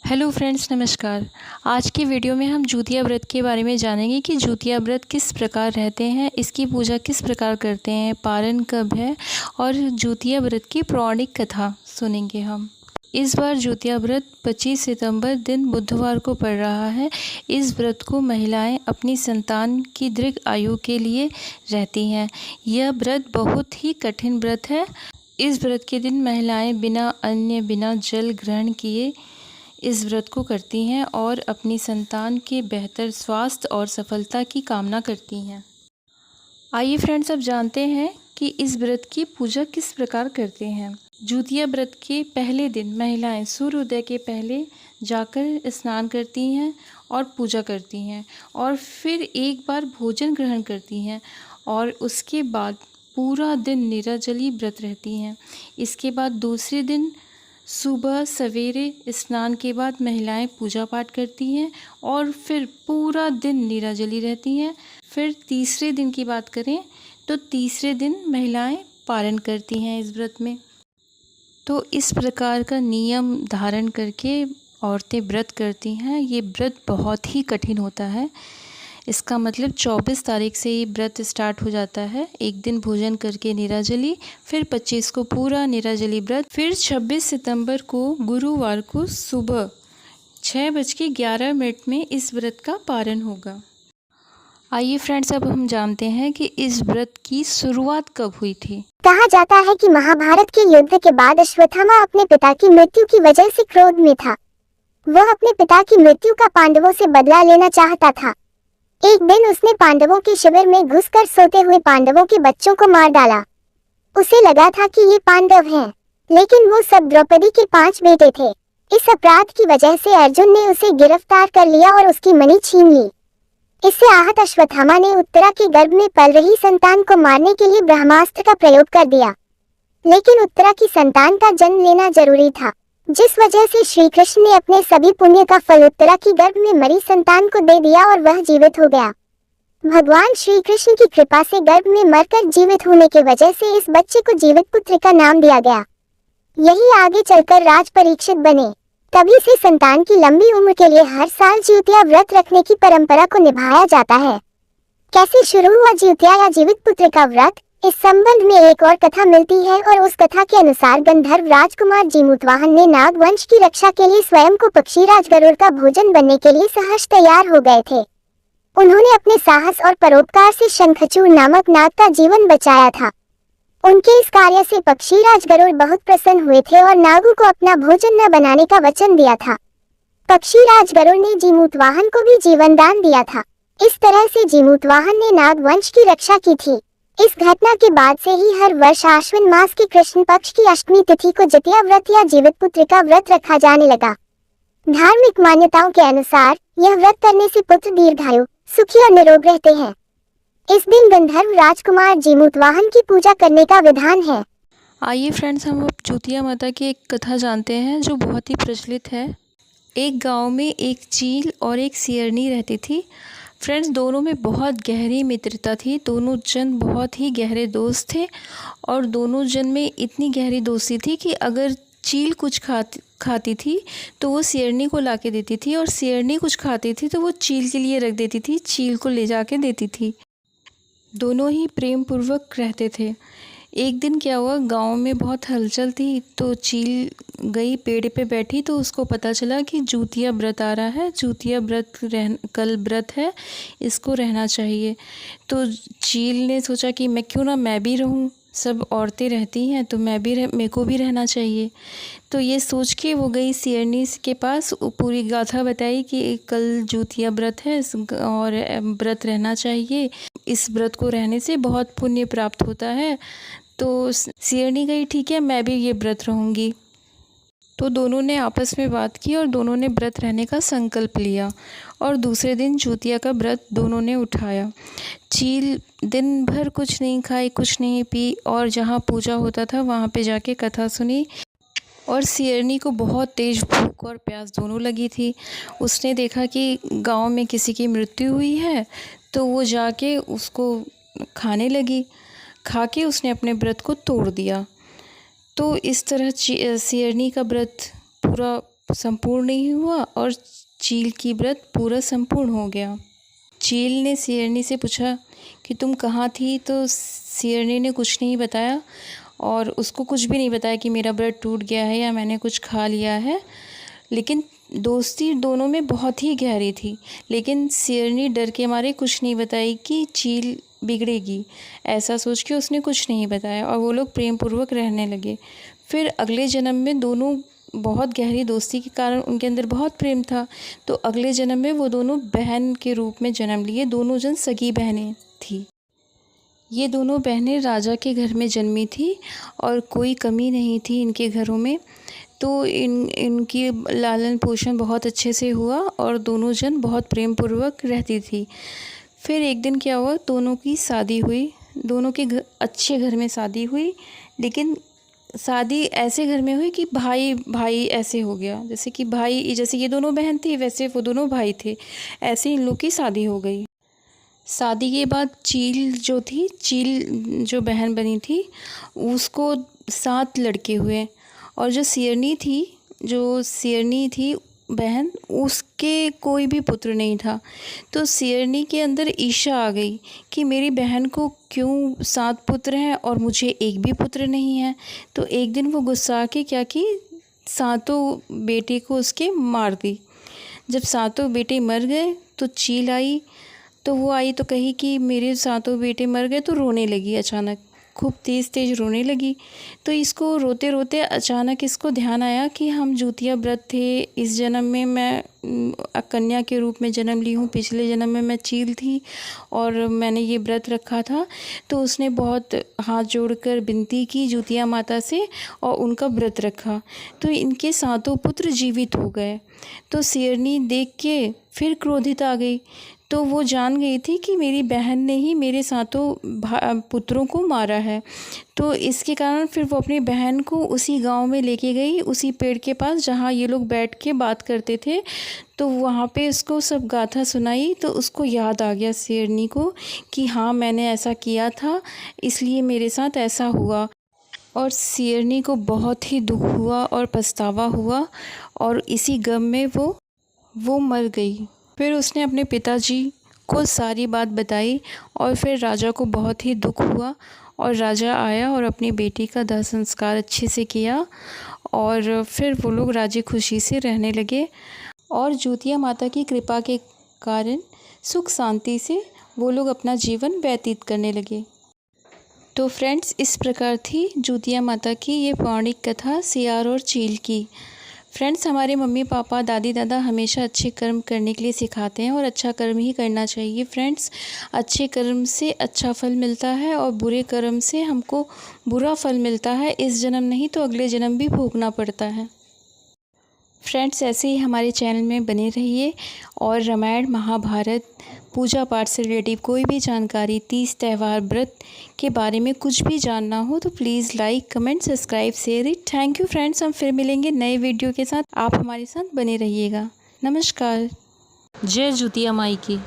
Hello friends, नमस्कार। आज की वीडियो में हम जूतिया व्रत के बारे में जानेंगे कि जूतिया व्रत किस प्रकार रहते हैं, इसकी पूजा किस प्रकार करते हैं, पारण कब है और जूतिया व्रत की पौराणिक कथा सुनेंगे हम। इस बार जूतिया व्रत 25 सितंबर दिन बुधवार को पड़ रहा है। इस व्रत को महिलाएं अपनी संतान की दीर्घ आयु के लिए रहती हैं। यह व्रत बहुत ही कठिन व्रत है। इस व्रत के दिन महिलाएं बिना अन्न बिना जल ग्रहण किए इस व्रत को करती हैं और अपनी संतान के बेहतर स्वास्थ्य और सफलता की कामना करती हैं। आइए फ्रेंड्स, अब जानते हैं कि इस व्रत की पूजा किस प्रकार करते हैं। जूतिया व्रत के पहले दिन महिलाएं सूर्योदय के पहले जाकर स्नान करती हैं और पूजा करती हैं और फिर एक बार भोजन ग्रहण करती हैं और उसके बाद पूरा दिन निर्जली व्रत रहती हैं। इसके बाद दूसरे दिन सुबह सवेरे स्नान के बाद महिलाएं पूजा पाठ करती हैं और फिर पूरा दिन निर्जली रहती हैं। फिर तीसरे दिन की बात करें तो तीसरे दिन महिलाएं पारण करती हैं इस व्रत में। तो इस प्रकार का नियम धारण करके औरतें व्रत करती हैं। ये व्रत बहुत ही कठिन होता है। इसका मतलब 24 तारीख से ये व्रत स्टार्ट हो जाता है। एक दिन भोजन करके निर्जली, फिर 25 को पूरा निर्जली व्रत, फिर 26 सितंबर को गुरुवार को सुबह 6:11 में इस व्रत का पारण होगा। आइए फ्रेंड्स, अब हम जानते हैं कि इस व्रत की शुरुआत कब हुई थी। कहा जाता है कि महाभारत के युद्ध के बाद अश्वत्थामा अपने पिता की मृत्यु की वजह से क्रोध में था। वह अपने पिता की मृत्यु का पांडवों से बदला लेना चाहता था। एक दिन उसने पांडवों के शिविर में घुसकर सोते हुए पांडवों के बच्चों को मार डाला। उसे लगा था कि ये पांडव हैं, लेकिन वो सब द्रौपदी के 5 बेटे थे। इस अपराध की वजह से अर्जुन ने उसे गिरफ्तार कर लिया और उसकी मणि छीन ली। इससे आहत अश्वत्थामा ने उत्तरा के गर्भ में पल रही संतान को मारने के लिए ब्रह्मास्त्र का प्रयोग कर दिया, लेकिन उत्तरा की संतान का जन्म लेना जरूरी था, जिस वजह से श्री कृष्ण ने अपने सभी पुण्य का फल उत्तरा की गर्भ में मरी संतान को दे दिया और वह जीवित हो गया। भगवान श्री कृष्ण की कृपा से गर्भ में मरकर जीवित होने की वजह से इस बच्चे को जीवित पुत्र का नाम दिया गया। यही आगे चलकर राज परीक्षित बने। तभी से संतान की लंबी उम्र के लिए हर साल ज्योतिया व्रत रखने की परंपरा को निभाया जाता है। कैसे शुरू हुआ ज्योतिया या जीवित पुत्र का व्रत, इस संबंध में एक और कथा मिलती है और उस कथा के अनुसार गंधर्व राजकुमार जीमूतवाहन ने नाग वंश की रक्षा के लिए स्वयं को पक्षीराज गरुड़ का भोजन बनने के लिए सहर्ष तैयार हो गए थे। उन्होंने अपने साहस और परोपकार से शंखचूड़ नामक नाग का जीवन बचाया था। उनके इस कार्य से पक्षीराज गरुड़ बहुत प्रसन्न हुए थे और नागों को अपना भोजन न बनाने का वचन दिया था। पक्षीराज गरुड़ ने जीमूतवाहन को भी जीवन दान दिया था। इस तरह से जीमूतवाहन ने नाग वंश की रक्षा की थी। इस घटना के बाद से ही हर वर्ष आश्विन मास के कृष्ण पक्ष की अष्टमी तिथि को जतिया व्रत या जीवित पुत्र का व्रत रखा जाने लगा। धार्मिक मान्यताओं के अनुसार यह व्रत करने से पुत्र दीर्घायु, सुखी और निरोग रहते हैं। इस दिन गंधर्व राजकुमार जीमूतवाहन की पूजा करने का विधान है। आइए फ्रेंड्स, हम अब जूतिया माता की एक कथा जानते हैं जो बहुत ही प्रचलित है। एक गांव में एक चील और एक सियरनी रहती थी। फ्रेंड्स, दोनों में बहुत गहरी मित्रता थी। दोनों जन बहुत ही गहरे दोस्त थे और दोनों जन में इतनी गहरी दोस्ती थी कि अगर चील कुछ खाती थी तो वो सियरनी को ला के देती थी और सियरनी कुछ खाती थी तो वो चील के लिए रख देती थी, चील को ले जा के देती थी। दोनों ही प्रेम पूर्वक रहते थे। एक दिन क्या हुआ, गांव में बहुत हलचल थी तो चील गई पेड़ पे बैठी तो उसको पता चला कि जूतिया व्रत आ रहा है, जूतिया व्रत कल व्रत है, इसको रहना चाहिए। तो चील ने सोचा कि मैं भी रहूं, सब औरतें रहती हैं तो मेरे को भी रहना चाहिए। तो ये सोच के वो गई सियरनी के पास, पूरी गाथा बताई कि कल जूतिया व्रत है और व्रत रहना चाहिए, इस व्रत को रहने से बहुत पुण्य प्राप्त होता है। तो सियरनी गई, ठीक है, मैं भी ये व्रत रहूँगी। तो दोनों ने आपस में बात की और दोनों ने व्रत रहने का संकल्प लिया और दूसरे दिन जूतिया का व्रत दोनों ने उठाया। चील दिन भर कुछ नहीं खाई, कुछ नहीं पी और जहाँ पूजा होता था वहाँ पे जाके कथा सुनी। और सियरनी को बहुत तेज़ भूख और प्यास दोनों लगी थी। उसने देखा कि गांव में किसी की मृत्यु हुई है तो वो जाके उसको खाने लगी। खा के उसने अपने व्रत को तोड़ दिया। तो इस तरह सियरनी का व्रत पूरा संपूर्ण नहीं हुआ और चील की व्रत पूरा संपूर्ण हो गया। चील ने शेरनी से पूछा कि तुम कहाँ थी, तो शेरनी ने कुछ नहीं बताया और उसको कुछ भी नहीं बताया कि मेरा व्रत टूट गया है या मैंने कुछ खा लिया है। लेकिन दोस्ती दोनों में बहुत ही गहरी थी, लेकिन शेरनी डर के मारे कुछ नहीं बताई कि चील बिगड़ेगी। ऐसा सोच के उसने कुछ नहीं बताया और वो लोग प्रेम पूर्वक रहने लगे। फिर अगले जन्म में दोनों बहुत गहरी दोस्ती के कारण उनके अंदर बहुत प्रेम था, तो अगले जन्म में वो दोनों बहन के रूप में जन्म लिए। दोनों जन सगी बहनें थी। ये दोनों बहनें राजा के घर में जन्मी थी और कोई कमी नहीं थी इनके घरों में, तो इनकी लालन पोषण बहुत अच्छे से हुआ और दोनों जन बहुत प्रेम पूर्वक रहती थी। फिर एक दिन क्या हुआ, दोनों की शादी हुई। दोनों के अच्छे घर में शादी हुई, लेकिन शादी ऐसे घर में हुई कि भाई भाई ऐसे हो गया। जैसे कि भाई, जैसे ये दोनों बहन थी वैसे वो दोनों भाई थे, ऐसे इन लोग की शादी हो गई। शादी के बाद चील जो बहन बनी थी उसको 7 लड़के हुए और जो शेरनी थी बहन, उसके कोई भी पुत्र नहीं था। तो शेरनी के अंदर ईर्ष्या आ गई कि मेरी बहन को क्यों 7 पुत्र हैं और मुझे एक भी पुत्र नहीं है। तो एक दिन वो गुस्सा के क्या कि 7 बेटे को उसके मार दी। जब 7 बेटे मर गए तो चील आई, तो वो आई तो कही कि मेरे 7 बेटे मर गए, तो रोने लगी। अचानक खूब तेज़ रोने लगी। तो इसको रोते रोते अचानक इसको ध्यान आया कि हम जूतिया व्रत थे, इस जन्म में मैं कन्या के रूप में जन्म ली हूँ, पिछले जन्म में मैं चील थी और मैंने ये व्रत रखा था। तो उसने बहुत हाथ जोड़कर विनती की जूतिया माता से और उनका व्रत रखा, तो इनके 7 पुत्र जीवित हो गए। तो शेरनी देख के फिर क्रोधित आ गई। तो वो जान गई थी कि मेरी बहन ने ही मेरे 7 पुत्रों को मारा है। तो इसके कारण फिर वो अपनी बहन को उसी गांव में लेके गई, उसी पेड़ के पास जहाँ ये लोग बैठ के बात करते थे। तो वहाँ पे उसको सब गाथा सुनाई, तो उसको याद आ गया शेरनी को कि हाँ मैंने ऐसा किया था, इसलिए मेरे साथ ऐसा हुआ। और शेरनी को बहुत ही दुख हुआ और पछतावा हुआ और इसी गम में वो मर गई। फिर उसने अपने पिताजी को सारी बात बताई और फिर राजा को बहुत ही दुख हुआ और राजा आया और अपनी बेटी का दाह संस्कार अच्छे से किया और फिर वो लोग राजी खुशी से रहने लगे और जूतिया माता की कृपा के कारण सुख शांति से वो लोग अपना जीवन व्यतीत करने लगे। तो फ्रेंड्स, इस प्रकार थी जूतिया माता की ये पौराणिक कथा सियार और चील की। फ्रेंड्स, हमारे मम्मी पापा दादी दादा हमेशा अच्छे कर्म करने के लिए सिखाते हैं और अच्छा कर्म ही करना चाहिए। फ्रेंड्स, अच्छे कर्म से अच्छा फल मिलता है और बुरे कर्म से हमको बुरा फल मिलता है। इस जन्म नहीं तो अगले जन्म भी भोगना पड़ता है। फ्रेंड्स, ऐसे ही हमारे चैनल में बने रहिए और रामायण महाभारत पूजा पाठ से रिलेटिव कोई भी जानकारी, तीज त्यौहार व्रत के बारे में कुछ भी जानना हो तो please like comment subscribe share it. Thank you friends, हम फिर मिलेंगे नए वीडियो के साथ। आप हमारे साथ बने रहिएगा। नमस्कार। जय जूतिया माई की।